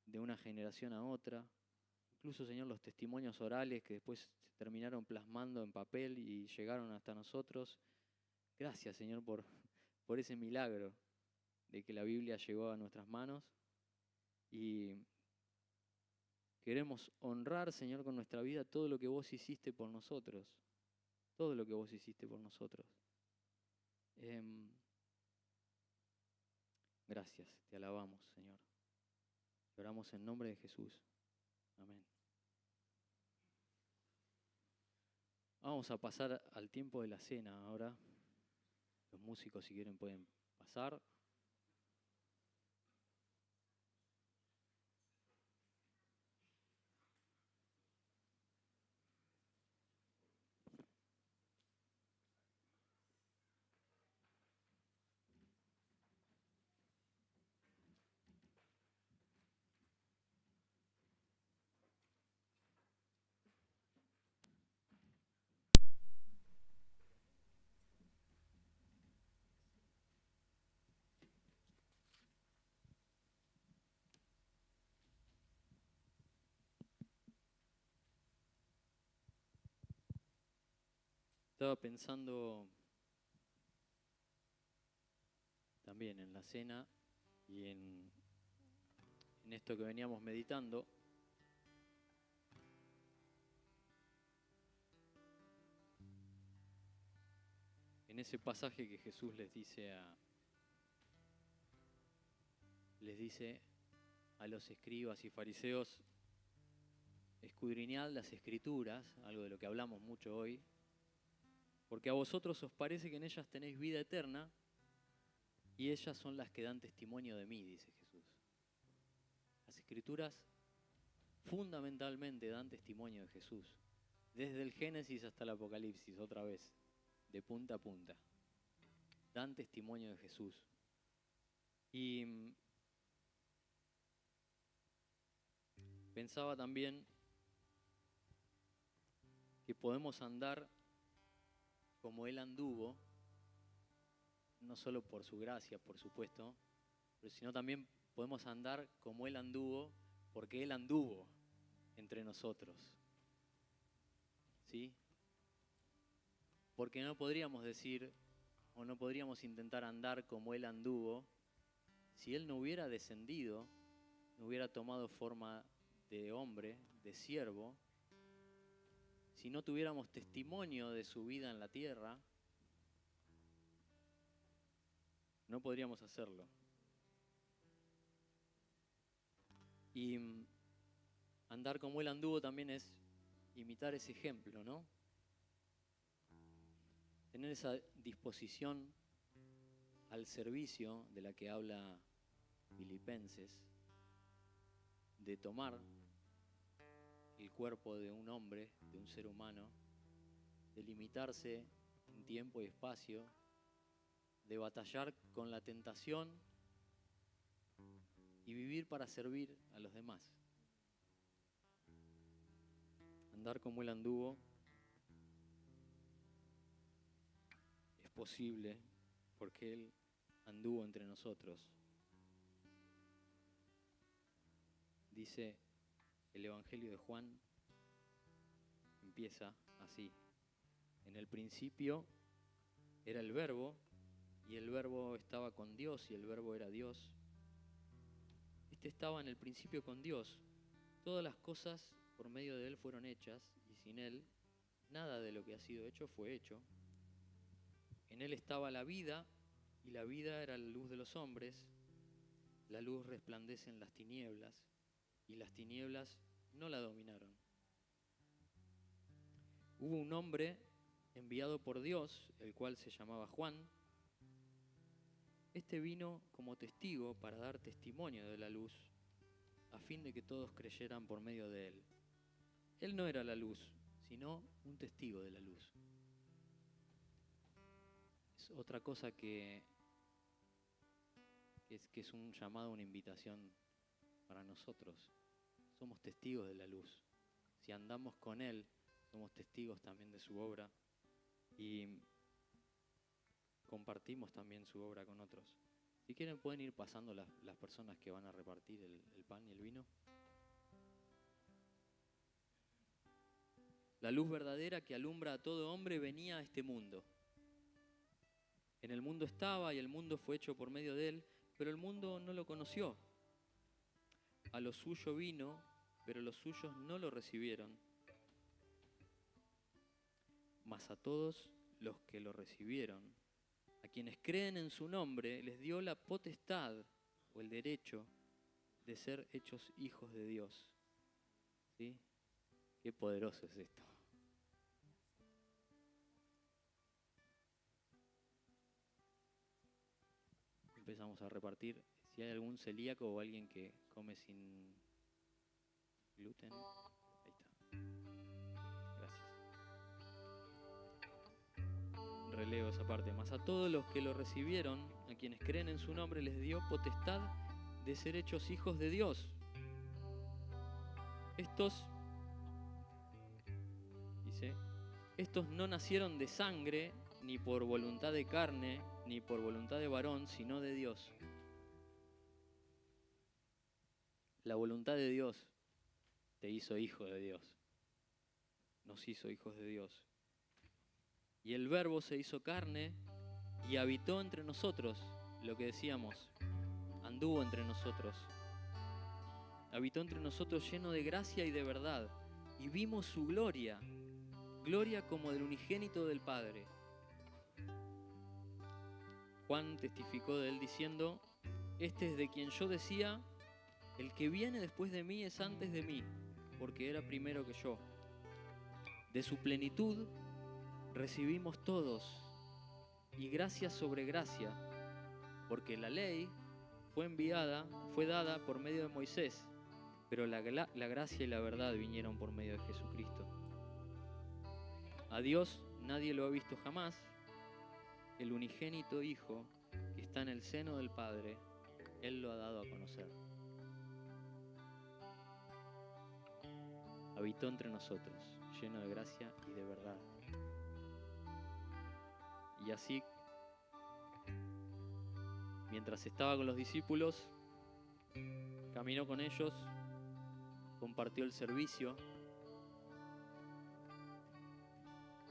de una generación a otra, incluso, Señor, los testimonios orales que después se terminaron plasmando en papel y llegaron hasta nosotros. Gracias, Señor, por ese milagro de que la Biblia llegó a nuestras manos. Y queremos honrar, Señor, con nuestra vida todo lo que vos hiciste por nosotros. Todo lo que vos hiciste por nosotros. Gracias, te alabamos, Señor. Oramos en nombre de Jesús. Amén. Vamos a pasar al tiempo de la cena ahora. Los músicos, si quieren, pueden pasar. Estaba pensando también en la cena y en esto que veníamos meditando. En ese pasaje que Jesús les dice a los escribas y fariseos, escudriñad las escrituras, algo de lo que hablamos mucho hoy, porque a vosotros os parece que en ellas tenéis vida eterna y ellas son las que dan testimonio de mí, dice Jesús. Las escrituras fundamentalmente dan testimonio de Jesús, desde el Génesis hasta el Apocalipsis, otra vez, de punta a punta. Dan testimonio de Jesús. Y pensaba también que podemos andar como Él anduvo, no solo por su gracia, por supuesto, pero sino también podemos andar como Él anduvo, porque Él anduvo entre nosotros. ¿Sí? Porque no podríamos decir, o no podríamos intentar andar como Él anduvo, si Él no hubiera descendido, no hubiera tomado forma de hombre, de siervo, si no tuviéramos testimonio de su vida en la tierra, no podríamos hacerlo. Y andar como Él anduvo también es imitar ese ejemplo, ¿no? Tener esa disposición al servicio de la que habla Filipenses, de tomar el cuerpo de un hombre, de un ser humano, de limitarse en tiempo y espacio, de batallar con la tentación y vivir para servir a los demás. Andar como Él anduvo es posible porque Él anduvo entre nosotros. Dice el Evangelio de Juan, empieza así: en el principio era el Verbo, y el Verbo estaba con Dios, y el Verbo era Dios. Este estaba en el principio con Dios. Todas las cosas por medio de Él fueron hechas, y sin Él nada de lo que ha sido hecho fue hecho. En Él estaba la vida, y la vida era la luz de los hombres. La luz resplandece en las tinieblas, y las tinieblas no la dominaron. Hubo un hombre enviado por Dios, el cual se llamaba Juan. Este vino como testigo para dar testimonio de la luz, a fin de que todos creyeran por medio de él. Él no era la luz, sino un testigo de la luz. Es otra cosa que es un llamado, una invitación para nosotros. Somos testigos de la luz. Si andamos con él, somos testigos también de su obra y compartimos también su obra con otros. Si quieren pueden ir pasando las personas que van a repartir el pan y el vino. La luz verdadera que alumbra a todo hombre venía a este mundo. En el mundo estaba y el mundo fue hecho por medio de él, pero el mundo no lo conoció. A lo suyo vino, pero los suyos no lo recibieron. Mas a todos los que lo recibieron, a quienes creen en su nombre, les dio la potestad o el derecho de ser hechos hijos de Dios. ¿Sí? Qué poderoso es esto. Empezamos a repartir. Si hay algún celíaco o alguien que come sin gluten, ahí está. Gracias. Releo esa parte. Mas a todos los que lo recibieron, a quienes creen en su nombre, les dio potestad de ser hechos hijos de Dios. Estos no nacieron de sangre, ni por voluntad de carne, ni por voluntad de varón, sino de Dios. La voluntad de Dios te hizo hijo de Dios. Nos hizo hijos de Dios. Y el Verbo se hizo carne y habitó entre nosotros, lo que decíamos, anduvo entre nosotros. Habitó entre nosotros lleno de gracia y de verdad. Y vimos su gloria, gloria como del unigénito del Padre. Juan testificó de él diciendo, este es de quien yo decía, el que viene después de mí es antes de mí, porque era primero que yo. De su plenitud recibimos todos, y gracia sobre gracia, porque la ley fue dada por medio de Moisés, pero la gracia y la verdad vinieron por medio de Jesucristo. A Dios nadie lo ha visto jamás, el unigénito Hijo que está en el seno del Padre, Él lo ha dado a conocer. Habitó entre nosotros, lleno de gracia y de verdad. Y así, mientras estaba con los discípulos, caminó con ellos, compartió el servicio,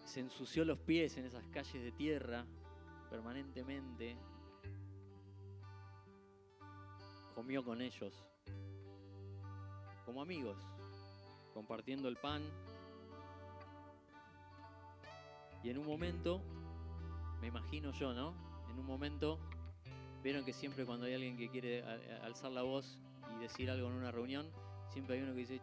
se ensució los pies en esas calles de tierra permanentemente, comió con ellos como amigos, compartiendo el pan. Y en un momento, me imagino yo, ¿no? En un momento, vieron que siempre cuando hay alguien que quiere alzar la voz y decir algo en una reunión, siempre hay uno que dice,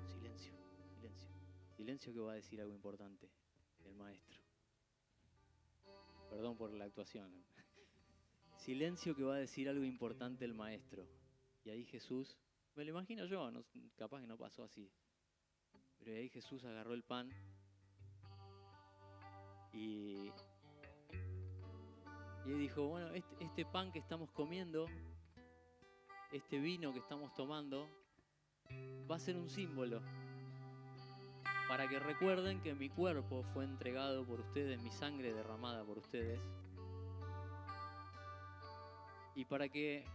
silencio, silencio. Silencio que va a decir algo importante, el maestro. Perdón por la actuación. Silencio que va a decir algo importante el maestro. Y ahí Jesús, me lo imagino yo, no, capaz que no pasó así, pero ahí Jesús agarró el pan y dijo, bueno, este pan que estamos comiendo, este vino que estamos tomando, va a ser un símbolo para que recuerden que mi cuerpo fue entregado por ustedes, mi sangre derramada por ustedes, y para que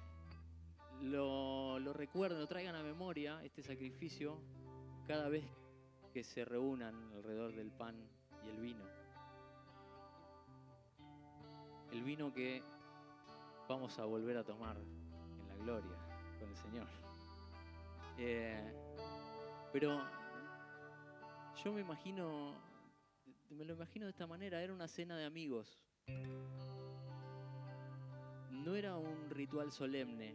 lo recuerden, lo traigan a memoria, este sacrificio, cada vez que se reúnan alrededor del pan y el vino. El vino que vamos a volver a tomar en la gloria con el Señor. Pero yo me lo imagino de esta manera, era una cena de amigos. No era un ritual solemne,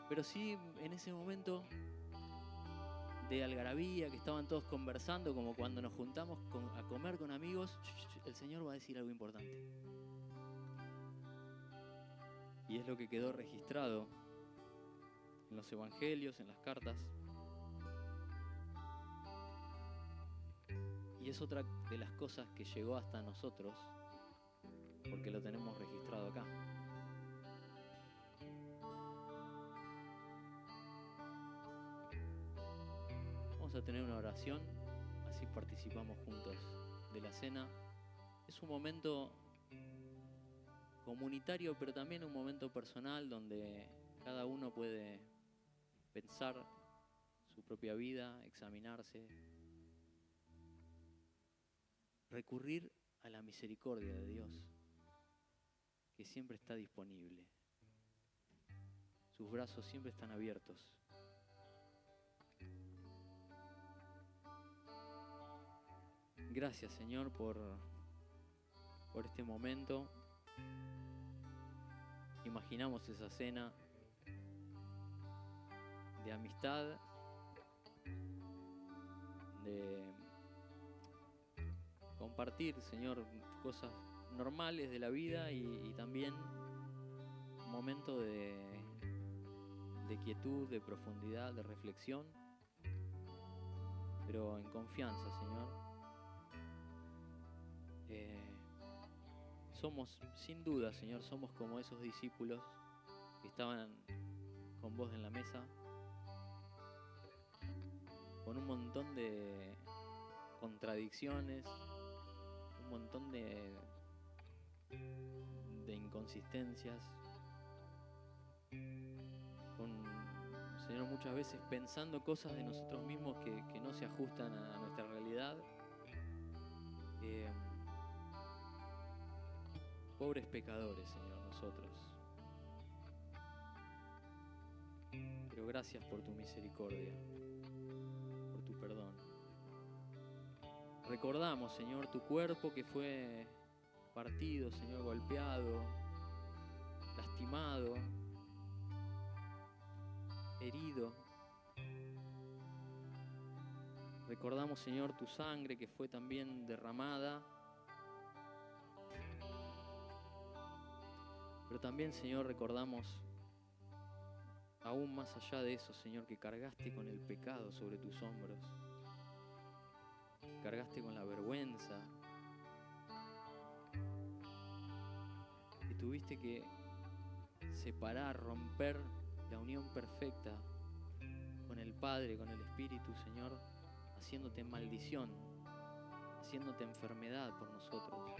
pero sí en ese momento de algarabía, que estaban todos conversando, como cuando nos juntamos a comer con amigos, el Señor va a decir algo importante. Y es lo que quedó registrado en los evangelios, en las cartas. Y es otra de las cosas que llegó hasta nosotros, porque lo tenemos registrado acá. Vamos a tener una oración, así participamos juntos de la cena. Es un momento comunitario, pero también un momento personal donde cada uno puede pensar su propia vida, examinarse, recurrir a la misericordia de Dios, que siempre está disponible. Sus brazos siempre están abiertos. Gracias, Señor, por este momento. Imaginamos esa cena de amistad, de compartir, Señor, cosas normales de la vida y también un momento de quietud, de profundidad, de reflexión, pero en confianza, Señor. Somos, sin duda, Señor, somos como esos discípulos que estaban con vos en la mesa, con un montón de contradicciones, un montón de inconsistencias, Señor, muchas veces pensando cosas de nosotros mismos que no se ajustan a nuestra realidad. Pobres pecadores, Señor, nosotros. Pero gracias por tu misericordia, por tu perdón. Recordamos, Señor, tu cuerpo que fue partido, Señor, golpeado, lastimado, herido. Recordamos, Señor, tu sangre que fue también derramada. Pero también, Señor, recordamos, aún más allá de eso, Señor, que cargaste con el pecado sobre tus hombros. Cargaste con la vergüenza. Y tuviste que separar, romper la unión perfecta con el Padre, con el Espíritu, Señor, haciéndote maldición, haciéndote enfermedad por nosotros.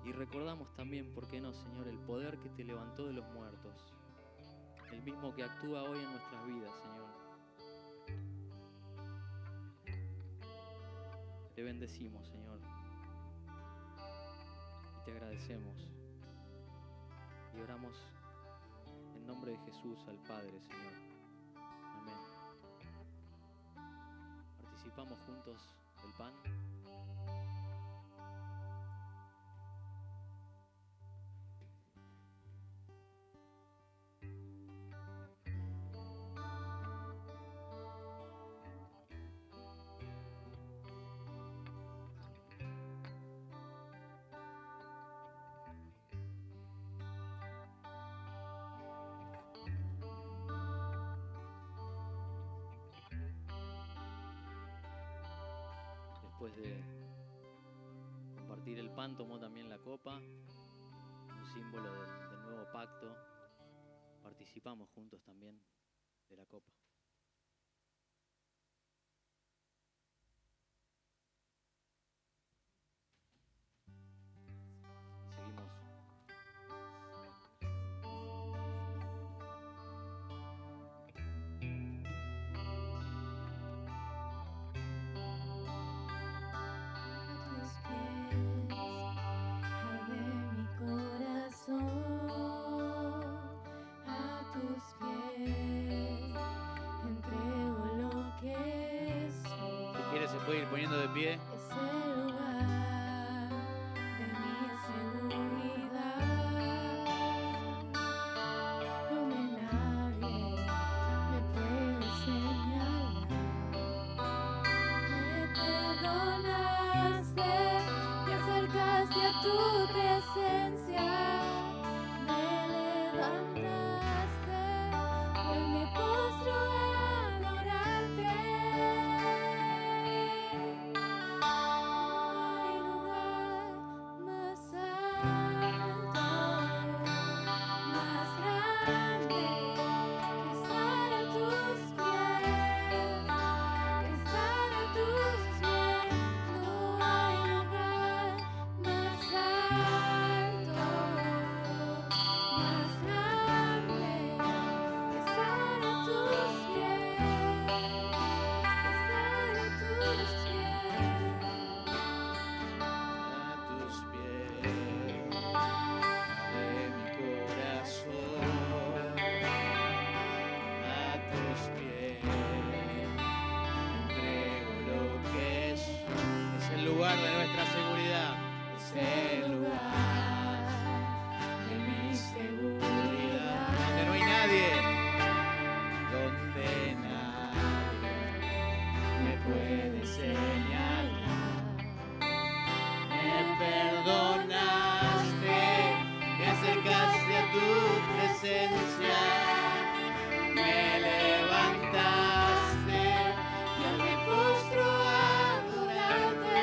Y recordamos también, ¿por qué no, Señor?, el poder que te levantó de los muertos, el mismo que actúa hoy en nuestras vidas, Señor. Te bendecimos, Señor, y te agradecemos. Y oramos en nombre de Jesús al Padre, Señor. Amén. Participamos juntos del pan. Después de compartir el pan, tomó también la copa, un símbolo del nuevo pacto. Participamos juntos también de la copa. Seguimos. Se puede ir poniendo de pie. Es el lugar de mi seguridad, donde nadie me puede señalar. Me perdonaste. acercaste a tu presencia, me levantaste, hoy me postro a adorarte. No hay lugar más alto, más grande que estar a tus pies, que estar a tus pies. No hay lugar más alto, más grande que estar a tus pies, que estar a tus pies. A tus pies de mi corazón, a tus pies entrego lo que soy. Es el lugar de nuestra seguridad, es el lugar De mi seguridad, donde no hay nadie, donde nadie me puede señalar. Me perdonaste, me acercaste a tu presencia, me levantaste, yo me postro a adorarte.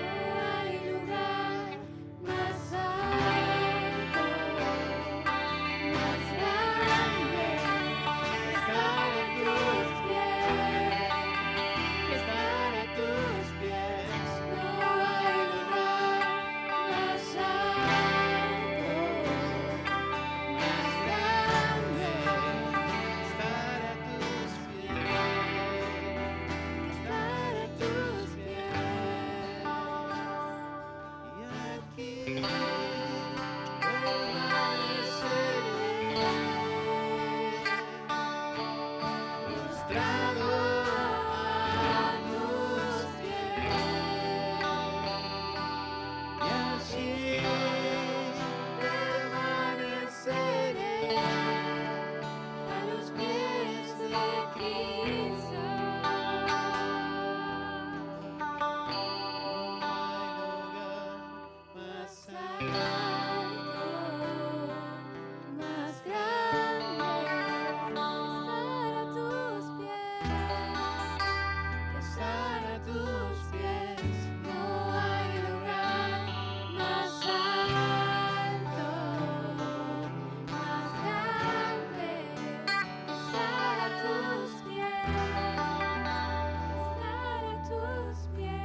no hay lugar más alto, más grande que estar a tus pies, Que estar a tus pies, no hay lugar más alto, más grande estar a tus pies, que estar a tus pies. y aquí permaneceré, postrado a tus pies, y allí permaneceré A los pies de Cristo. No hay lugar más alto, Alto, más grande, estar a tus pies, que estar a tus pies. No hay lugar más alto, más grande, que estar a tus pies, que estar a tus pies.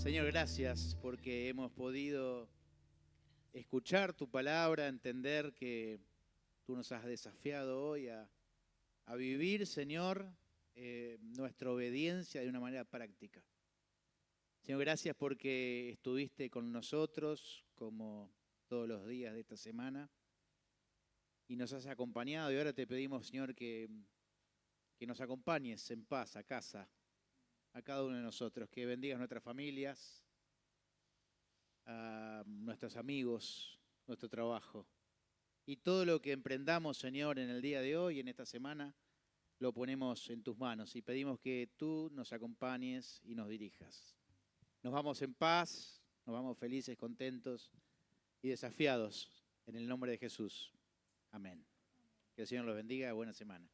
Señor, gracias porque hemos podido escuchar tu palabra, entender que tú nos has desafiado hoy a vivir, Señor, nuestra obediencia de una manera práctica. Señor, gracias porque estuviste con nosotros como todos los días de esta semana y nos has acompañado, y ahora te pedimos, Señor, que nos acompañes en paz a casa, a cada uno de nosotros, que bendigas nuestras familias, a nuestros amigos, nuestro trabajo. Y todo lo que emprendamos, Señor, en el día de hoy, en esta semana, lo ponemos en tus manos y pedimos que tú nos acompañes y nos dirijas. Nos vamos en paz, nos vamos felices, contentos y desafiados en el nombre de Jesús. Amén. Que el Señor los bendiga. Buena semana.